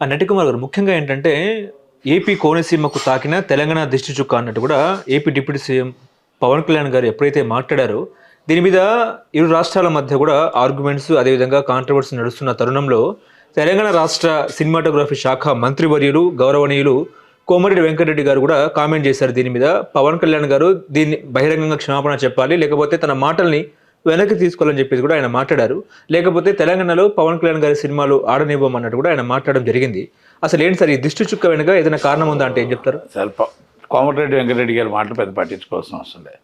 నటి కుమార్ గారు ముఖ్యంగా ఏంటంటే, ఏపీ కోనసీమకు తాకిన తెలంగాణ దిష్టి చుక్క అన్నట్టు కూడా AP deputy CM Pawan Kalyan garu ఎప్పుడైతే మాట్లాడారో, దీని మీద ఇరు రాష్ట్రాల మధ్య కూడా ఆర్గ్యుమెంట్స్ అదేవిధంగా కాంట్రవర్సీ నడుస్తున్న తరుణంలో, తెలంగాణ రాష్ట్ర సినిమాటోగ్రఫీ శాఖ మంత్రివర్యులు, గౌరవనీయులు కోమటిరెడ్డి వెంకటరెడ్డి గారు కూడా కామెంట్ చేశారు దీని మీద. పవన్ కళ్యాణ్ గారు దీన్ని బహిరంగంగా క్షమాపణ చెప్పాలి, లేకపోతే తన మాటల్ని వెనక్కి తీసుకోవాలని చెప్పేసి కూడా ఆయన మాట్లాడారు. లేకపోతే తెలంగాణలో పవన్ కళ్యాణ్ గారి సినిమాలు ఆడనివ్వమన్నట్టు కూడా ఆయన మాట్లాడడం జరిగింది. అసలు ఏంటి సార్ ఈ దిష్టి చుక్క వెనుక ఏదైనా కారణం ఉందా అంటే ఏం చెప్తారు? కోమటిరెడ్డి వెంకటరెడ్డి గారి మాటలు పెద్ద పట్టించుకోవాల్సిన అవసరం లేదు.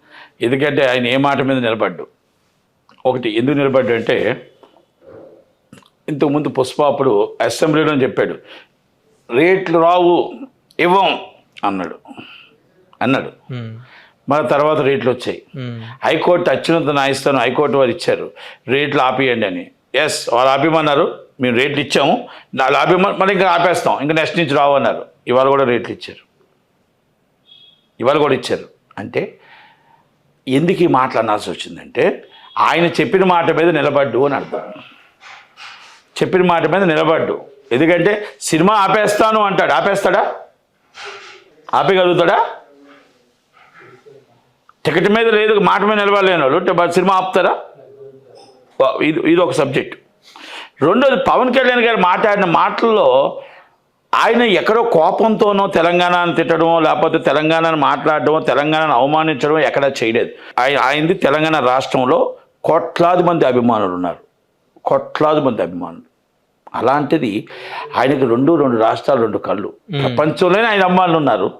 ఎందుకంటే ఆయన ఏ మాట మీద నిలబడ్డు, ఒకటి ఎందుకు నిలబడ్డు అంటే, ఇంతకుముందు పుష్ప అప్పుడు అసెంబ్లీలో చెప్పాడు, రేట్లు రావు ఇవ్వం అన్నాడు. మన తర్వాత రేట్లు వచ్చాయి. హైకోర్టు అత్యున్నత న్యాయస్థానం హైకోర్టు వారు ఇచ్చారు, రేట్లు ఆపేయండి అని. ఎస్, వాళ్ళు ఆపేయమన్నారు, మేము రేట్లు ఇచ్చాము, వాళ్ళు మళ్ళీ ఇంకా ఆపేస్తాం, ఇంకా నెక్స్ట్ నుంచి రావు అన్నారు. ఇవాళ కూడా రేట్లు ఇచ్చారు, ఇవాళ కూడా ఇచ్చారు. అంటే ఎందుకు ఈ మాటలు అనాల్సి వచ్చిందంటే, ఆయన చెప్పిన మాట మీద నిలబడ్డు అని అర్థం. చెప్పిన మాట మీద నిలబడ్డు. ఎందుకంటే సినిమా ఆపేస్తాను అంటాడు, ఆపేస్తాడా? ఆపేయగలుగుతాడా? టికెట్ మీద లేదు, మాట మీద నిలబడలేని వాళ్ళు సినిమా ఆపుతారా? ఇది ఒక సబ్జెక్ట్. రెండోది, పవన్ కళ్యాణ్ గారు మాట్లాడిన మాటల్లో ఆయన ఎక్కడో కోపంతోనో తెలంగాణను తిట్టడమో, లేకపోతే తెలంగాణను మాట్లాడడమో, తెలంగాణను అవమానించడమో ఎక్కడా చేయలేదు. ఆయనది తెలంగాణ రాష్ట్రంలో కోట్లాది మంది అభిమానులు ఉన్నారు, కోట్లాది మంది అభిమానులు. అలాంటిది ఆయనకి రెండు రాష్ట్రాలు, రెండు కళ్ళు. ప్రపంచంలోనే ఆయన అభిమానులు ఉన్నారు.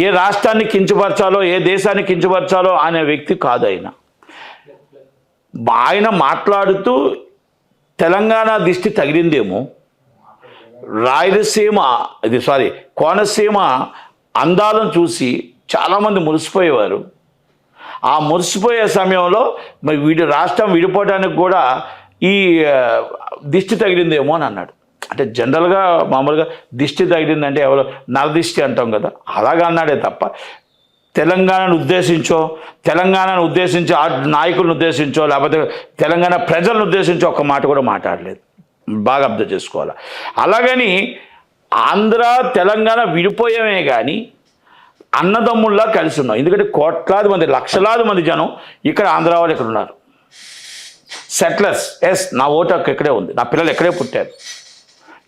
ఏ రాష్ట్రాన్ని కించపరచాలో, ఏ దేశాన్ని కించపరచాలో అనే వ్యక్తి కాదు ఆయన. ఆయన మాట్లాడుతూ తెలంగాణ దిష్టి తగిలిందేమో, కోనసీమ అందాలను చూసి చాలామంది మురిసిపోయేవారు. ఆ మురిసిపోయే సమయంలో మరి రాష్ట్రం విడిపోవడానికి కూడా ఈ దిష్టి తగిలిందేమో అని అన్నాడు. అంటే జనరల్గా మామూలుగా దిష్టి తగిలిందంటే ఎవరో నరదిష్టి అంటాం కదా, అలాగా అన్నాడే తప్ప తెలంగాణను ఉద్దేశించి ఆ నాయకులను ఉద్దేశించో, లేకపోతే తెలంగాణ ప్రజలను ఉద్దేశించో ఒక్క మాట కూడా మాట్లాడలేదు. బాగా అర్థం చేసుకోవాలి. అలాగని ఆంధ్ర తెలంగాణ విడిపోయామే కానీ అన్నదమ్ముల్లా కలిసి ఉన్నాం. ఎందుకంటే కోట్లాది మంది, లక్షలాది మంది జనం ఇక్కడ ఆంధ్ర వాళ్ళు ఇక్కడ ఉన్నారు, సెటిలర్స్. ఎస్, నా ఓటు హక్కు ఇక్కడే ఉంది, నా పిల్లలు ఇక్కడే పుట్టారు.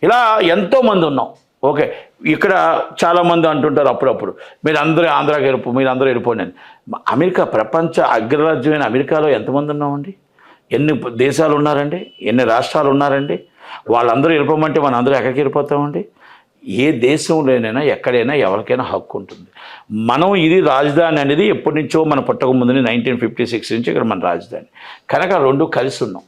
ఇలా ఎంతోమంది ఉన్నాం. ఓకే, ఇక్కడ చాలామంది అంటుంటారు అప్పుడప్పుడు, మీరు అందరూ ఆంధ్రాకి మీరు అందరూ వెళ్ళిపోండి అని. అమెరికా, ప్రపంచ అగ్రరాజ్యమైన అమెరికాలో ఎంతమంది ఉన్నామండి? ఎన్ని దేశాలు ఉన్నారండి? ఎన్ని రాష్ట్రాలు ఉన్నారండి? వాళ్ళందరూ వెళ్ళిపోమంటే మన అందరూ ఎక్కడికి వెళ్ళిపోతామండి? ఏ దేశంలోనైనా ఎక్కడైనా ఎవరికైనా హక్కు ఉంటుంది. మనం ఇది రాజధాని అనేది ఎప్పటి నుంచో మన పుట్టక ముందుని 1956 నుంచి ఇక్కడ మన రాజధాని. కనుక రెండు కలిసి ఉన్నాం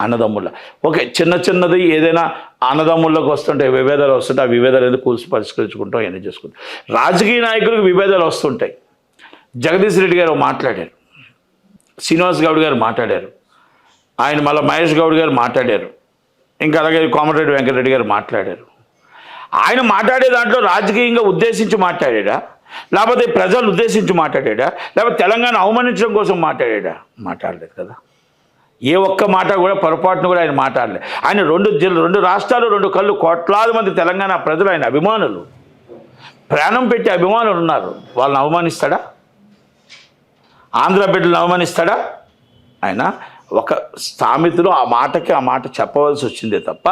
అన్నదమ్ముళ్ళ. ఓకే, చిన్నది ఏదైనా అన్నదమ్ముళ్ళకి వస్తుంటాయి, విభేదాలు వస్తుంటాయి. ఆ విభేదాలు ఏదో కూల్చి పరిష్కరించుకుంటాం, ఎన్ని చేసుకుంటాం. రాజకీయ నాయకులకు విభేదాలు వస్తుంటాయి. జగదీష్ రెడ్డి గారు మాట్లాడారు, శ్రీనివాస్ గౌడ్ గారు మాట్లాడారు, ఆయన మళ్ళీ మహేష్ గౌడ్ గారు మాట్లాడారు, ఇంకా అలాగే కోమటిరెడ్డి వెంకటరెడ్డి గారు మాట్లాడారు. ఆయన మాట్లాడే దాంట్లో రాజకీయంగా ఉద్దేశించి మాట్లాడా, లేకపోతే ప్రజలను ఉద్దేశించి మాట్లాడా, లేకపోతే తెలంగాణ అవమానించడం కోసం మాట్లాడా? మాట్లాడలేదు కదా. ఏ ఒక్క మాట కూడా పొరపాటును కూడా ఆయన మాట్లాడలేదు. ఆయన రెండు రాష్ట్రాలు, రెండు కళ్ళు, కోట్లాది మంది తెలంగాణ ప్రజలు ఆయన అభిమానులు, ప్రాణం పెట్టి అభిమానులు ఉన్నారు. వాళ్ళని అవమానిస్తాడా? ఆంధ్ర బిడ్డలను అవమానిస్తాడా? ఆయన ఒక సామెతలో ఆ మాట చెప్పవలసి వచ్చిందే తప్ప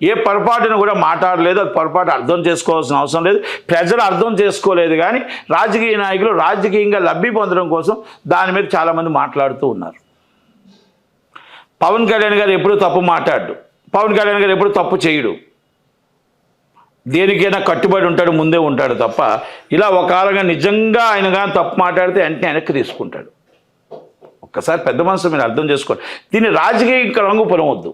ఏ పొరపాటును కూడా మాట్లాడలేదు. అది పొరపాటు అర్థం చేసుకోవాల్సిన అవసరం లేదు. ప్రజలు అర్థం చేసుకోలేదు. కానీ రాజకీయ నాయకులు రాజకీయంగా లబ్ధి పొందడం కోసం దాని మీద చాలామంది మాట్లాడుతూ ఉన్నారు. పవన్ కళ్యాణ్ గారు ఎప్పుడూ తప్పు మాట్లాడు, పవన్ కళ్యాణ్ గారు ఎప్పుడు తప్పు చేయడు. దేనికైనా కట్టుబడి ఉంటాడు, ముందే ఉంటాడు తప్ప ఇలా ఒక కాలంగా నిజంగా ఆయన కానీ తప్పు మాట్లాడితే వెంటనే వెనక్కి తీసుకుంటాడు. ఒక్కసారి పెద్ద మనసు మీరు అర్థం చేసుకోండి. దీన్ని రాజకీయ రంగు పొలవద్దు.